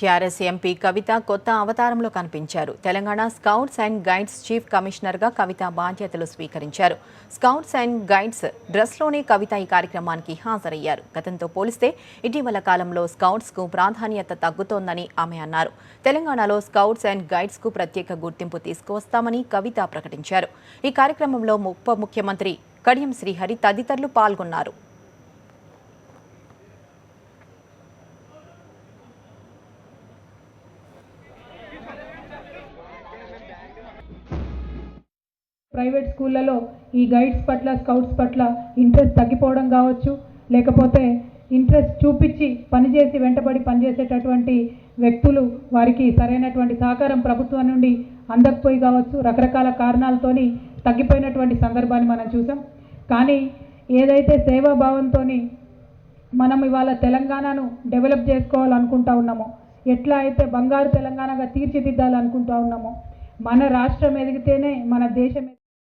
TRS MP కవిత కొత్త అవతారంలో కనిపించారు. Telangana scouts and guides chief కమిషనర్గా కవిత బాధ్యతలు స్వీకరించారు. స్కౌట్స్ అండ్ గైడ్స్ డ్రెస్లోనే కవిత ఈ కార్యక్రమానికి హాజరయ్యారు. గతంతో పోలిస్తే ఇటీవల కాలంలో స్కౌట్స్కు ప్రాధాన్యత తగ్గుతోందని ఆమె అన్నారు. తెలంగాణలో స్కౌట్స్ అండ్ గైడ్స్కు ప్రత్యేక గుర్తింపు తీసుకువస్తామని కవిత ప్రకటించారు. ఈ కార్యక్రమంలో ఉప ముఖ్యమంత్రి కడియం శ్రీహరి తదితరులు పాల్గొన్నారు. ప్రైవేట్ స్కూళ్ళలో ఈ గైడ్స్ పట్ల స్కౌట్స్ పట్ల ఇంట్రెస్ట్ తగ్గిపోవడం కావచ్చు, లేకపోతే ఇంట్రెస్ట్ చూపించి పనిచేసి వెంటబడి పనిచేసేటటువంటి వ్యక్తులు వారికి సరైనటువంటి సహకారం ప్రభుత్వం నుండి అందకపోయి కావచ్చు, రకరకాల కారణాలతోని తగ్గిపోయినటువంటి సందర్భాన్ని మనం చూసాం. కానీ ఏదైతే సేవాభావంతో మనం ఇవాళ తెలంగాణను డెవలప్ చేసుకోవాలనుకుంటా ఉన్నామో, ఎట్లా అయితే బంగారు తెలంగాణగా తీర్చిదిద్దాలనుకుంటా ఉన్నామో, మన రాష్ట్రం ఎదిగితేనే మన దేశం